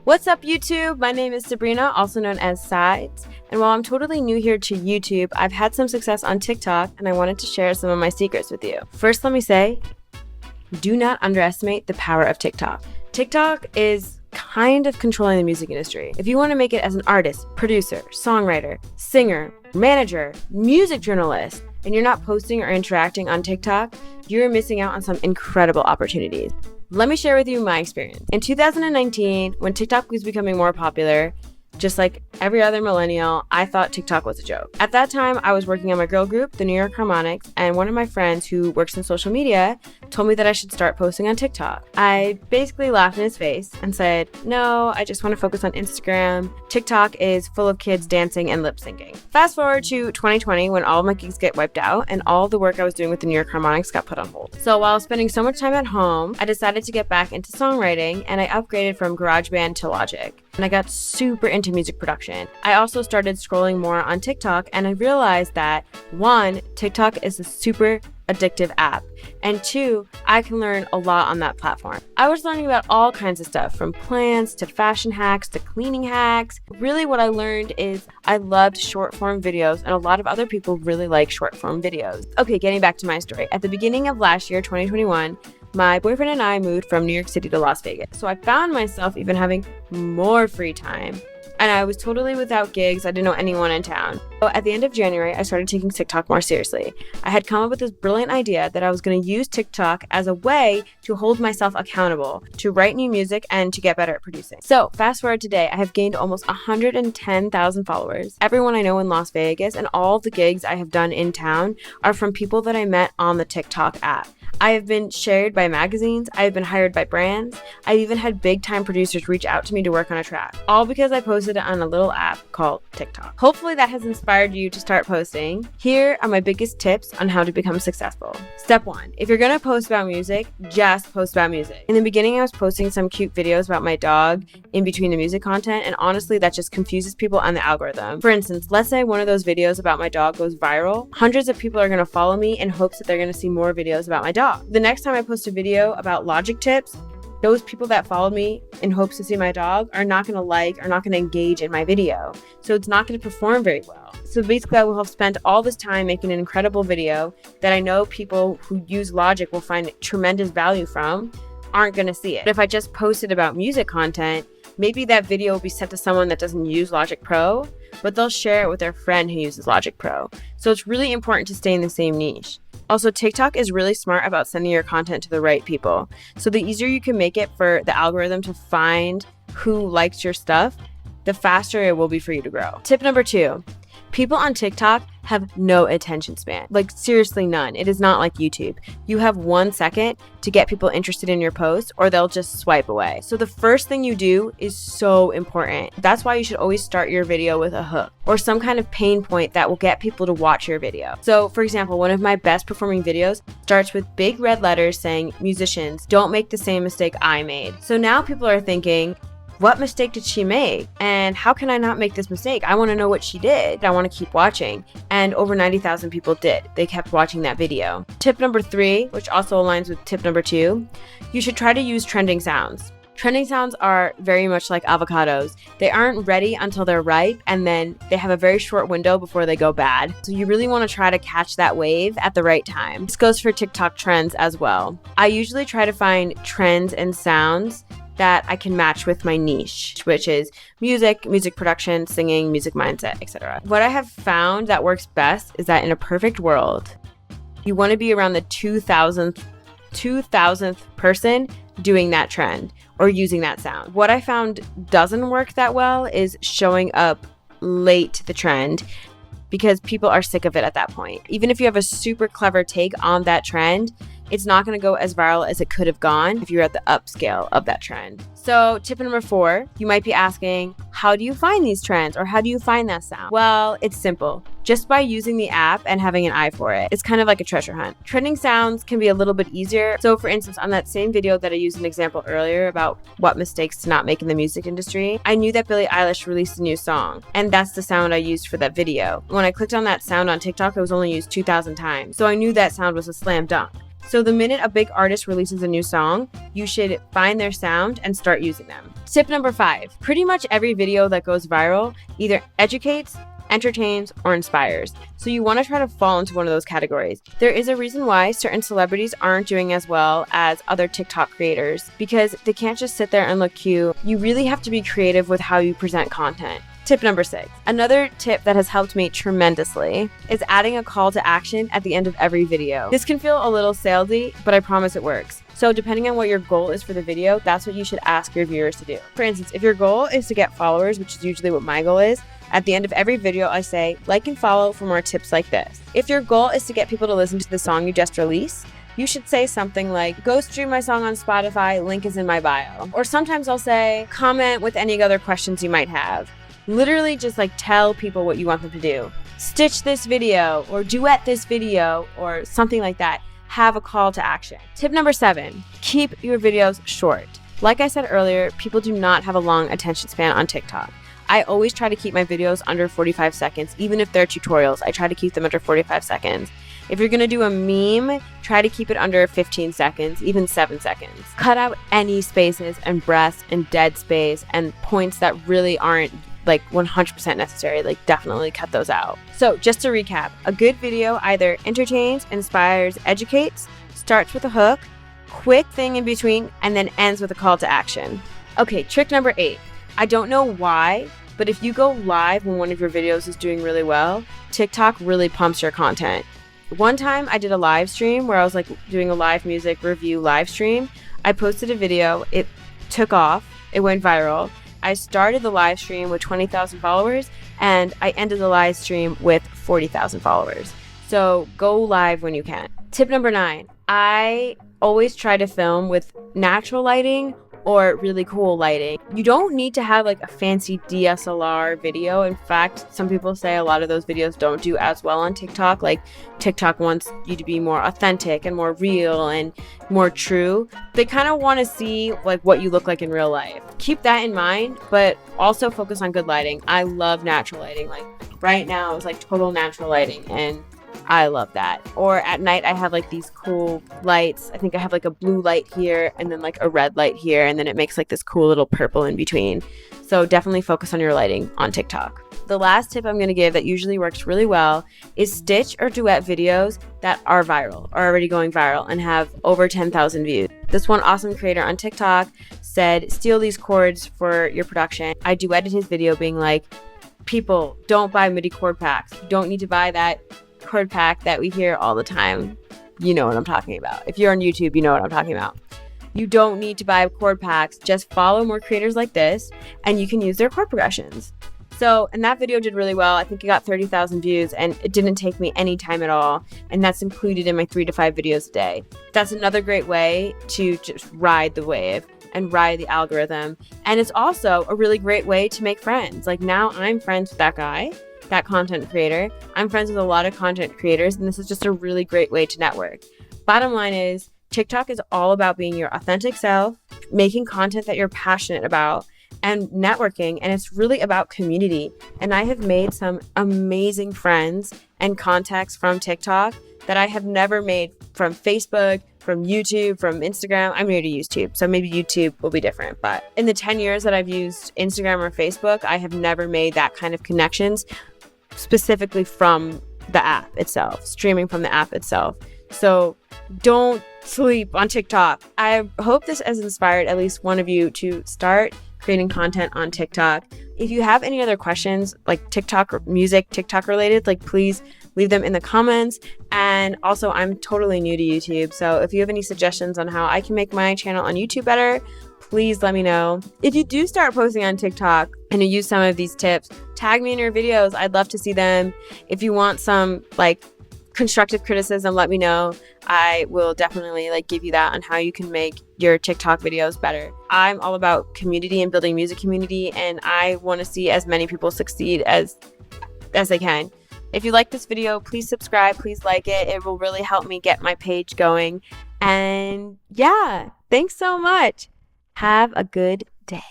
What's up, YouTube? My name is Sabrina, also known as Sides. And while I'm totally new here to YouTube, I've had some success on TikTok, and I wanted to share some of my secrets with you. First, let me say, do not underestimate the power of TikTok. TikTok is kind of controlling the music industry. If you want to make it as an artist, producer, songwriter, singer, manager, music journalist, and you're not posting or interacting on TikTok, you're missing out on some incredible opportunities. Let me share with you my experience. In 2019, when TikTok was becoming more popular, just like every other millennial, I thought TikTok was a joke. At that time, I was working on my girl group, the New York Harmonics, and one of my friends who works in social media told me that I should start posting on TikTok. I basically laughed in his face and said, no, I just want to focus on Instagram. TikTok is full of kids dancing and lip syncing. Fast forward to 2020 when all of my gigs get wiped out and all the work I was doing with the New York Harmonics got put on hold. So while spending so much time at home, I decided to get back into songwriting, and I upgraded from GarageBand to Logic. And I got super into music production. I also started scrolling more on TikTok, and I realized that 1, TikTok is a super addictive app, and 2, I can learn a lot on that platform. I was learning about all kinds of stuff, from plants to fashion hacks to cleaning hacks. Really what I learned is I loved short form videos, and a lot of other people really like short form videos. Okay, getting back to my story. At the beginning of last year, 2021, my boyfriend and I moved from New York City to Las Vegas. So I found myself even having more free time. And I was totally without gigs. I didn't know anyone in town. So at the end of January, I started taking TikTok more seriously. I had come up with this brilliant idea that I was going to use TikTok as a way to hold myself accountable, to write new music, and to get better at producing. So fast forward today, I have gained almost 110,000 followers. Everyone I know in Las Vegas and all the gigs I have done in town are from people that I met on the TikTok app. I have been shared by magazines, I have been hired by brands, I've even had big time producers reach out to me to work on a track, all because I posted it on a little app called TikTok. Hopefully that has inspired you to start posting. Here are my biggest tips on how to become successful. Step 1, if you're gonna post about music, just post about music. In the beginning, I was posting some cute videos about my dog in between the music content, and honestly, that just confuses people on the algorithm. For instance, let's say one of those videos about my dog goes viral, hundreds of people are gonna follow me in hopes that they're gonna see more videos about my dog. The next time I post a video about Logic tips, those people that followed me in hopes to see my dog are not going to are not going to engage in my video. So it's not going to perform very well. So basically I will have spent all this time making an incredible video that I know people who use Logic will find tremendous value from, aren't going to see it. But if I just posted about music content, maybe that video will be sent to someone that doesn't use Logic Pro, but they'll share it with their friend who uses Logic Pro. So it's really important to stay in the same niche. Also, TikTok is really smart about sending your content to the right people. So the easier you can make it for the algorithm to find who likes your stuff, the faster it will be for you to grow. Tip number 2, people on TikTok have no attention span. Like seriously none. It is not like YouTube. You have 1 second to get people interested in your post or they'll just swipe away. So the first thing you do is so important. That's why you should always start your video with a hook or some kind of pain point that will get people to watch your video. So for example, one of my best performing videos starts with big red letters saying, musicians, don't make the same mistake I made. So now people are thinking, what mistake did she make? And how can I not make this mistake? I want to know what she did. I want to keep watching. And over 90,000 people did. They kept watching that video. Tip number 3, which also aligns with tip number 2, you should try to use trending sounds. Trending sounds are very much like avocados. They aren't ready until they're ripe, and then they have a very short window before they go bad. So you really want to try to catch that wave at the right time. This goes for TikTok trends as well. I usually try to find trends and sounds that I can match with my niche, which is music production, singing, music mindset, etc. What I have found that works best is that in a perfect world, you want to be around the 2000th person doing that trend or using that sound. What I found doesn't work that well is showing up late to the trend, because people are sick of it at that point. Even if you have a super clever take on that trend, it's not going to go as viral as it could have gone if you're at the upscale of that trend. So tip number 4, you might be asking, how do you find these trends or how do you find that sound? Well, it's simple. Just by using the app and having an eye for it. It's kind of like a treasure hunt. Trending sounds can be a little bit easier. So for instance, on that same video that I used an example earlier about what mistakes to not make in the music industry, I knew that Billie Eilish released a new song, and that's the sound I used for that video. When I clicked on that sound on TikTok, it was only used 2,000 times. So I knew that sound was a slam dunk. So the minute a big artist releases a new song, you should find their sound and start using them. Tip number 5, pretty much every video that goes viral either educates, entertains, or inspires. So you want to try to fall into one of those categories. There is a reason why certain celebrities aren't doing as well as other TikTok creators, because they can't just sit there and look cute. You really have to be creative with how you present content. Tip number 6. Another tip that has helped me tremendously is adding a call to action at the end of every video. This can feel a little salesy, but I promise it works. So depending on what your goal is for the video, that's what you should ask your viewers to do. For instance, if your goal is to get followers, which is usually what my goal is, at the end of every video, I say, like and follow for more tips like this. If your goal is to get people to listen to the song you just released, you should say something like, go stream my song on Spotify, link is in my bio. Or sometimes I'll say, comment with any other questions you might have. Literally just like tell people what you want them to do. Stitch this video or duet this video or something like that. Have a call to action. Tip number 7, keep your videos short. Like I said earlier, people do not have a long attention span on TikTok. I always try to keep my videos under 45 seconds, even if they're tutorials. I try to keep them under 45 seconds. If you're gonna do a meme, try to keep it under 15 seconds, even 7 seconds. Cut out any spaces and breaths and dead space and points that really aren't like 100% necessary. Like definitely cut those out. So just to recap, a good video either entertains, inspires, educates, starts with a hook, quick thing in between, and then ends with a call to action. Okay, trick number 8. I don't know why, but if you go live when one of your videos is doing really well, TikTok really pumps your content. One time I did a live stream where I was like doing a live music review live stream. I posted a video, it took off, it went viral. I started the live stream with 20,000 followers and I ended the live stream with 40,000 followers. So go live when you can. Tip number 9, I always try to film with natural lighting or really cool lighting. You don't need to have like a fancy DSLR video. In fact, some people say a lot of those videos don't do as well on TikTok. Like TikTok wants you to be more authentic and more real and more true. They kind of want to see like what you look like in real life. Keep that in mind, but also focus on good lighting. I love natural lighting. Like right now it's like total natural lighting and I love that. Or at night I have like these cool lights. I think I have like a blue light here and then like a red light here, and then it makes like this cool little purple in between. So definitely focus on your lighting on TikTok. The last tip I'm going to give that usually works really well is stitch or duet videos that are viral, are already going viral and have over 10,000 views. This one awesome creator on TikTok said, steal these chords for your production. I duetted his video being like, people, don't buy MIDI chord packs. You don't need to buy that chord pack that we hear all the time. You know what I'm talking about. If you're on YouTube, you know what I'm talking about. You don't need to buy chord packs. Just follow more creators like this and you can use their chord progressions. So, and that video did really well. I think it got 30,000 views and it didn't take me any time at all. And that's included in my 3 to 5 videos a day. That's another great way to just ride the wave and ride the algorithm. And it's also a really great way to make friends. Like now I'm friends with that guy, that content creator. I'm friends with a lot of content creators, and this is just a really great way to network. Bottom line is, TikTok is all about being your authentic self, making content that you're passionate about, and networking, and it's really about community. And I have made some amazing friends and contacts from TikTok that I have never made from Facebook, from YouTube, from Instagram. I'm new to YouTube, so maybe YouTube will be different. But in the 10 years that I've used Instagram or Facebook, I have never made that kind of connections specifically from the app itself, streaming from the app itself. So don't sleep on TikTok. I hope this has inspired at least one of you to start creating content on TikTok. If you have any other questions, like TikTok or music, TikTok related, like please leave them in the comments. And also, I'm totally new to YouTube. So if you have any suggestions on how I can make my channel on YouTube better, please let me know. If you do start posting on TikTok and you use some of these tips, tag me in your videos. I'd love to see them. If you want some like constructive criticism, let me know. I will definitely like give you that on how you can make your TikTok videos better. I'm all about community and building music community, and I want to see as many people succeed as they can. If you like this video, please subscribe, please like it. It will really help me get my page going. And yeah, thanks so much. Have a good day.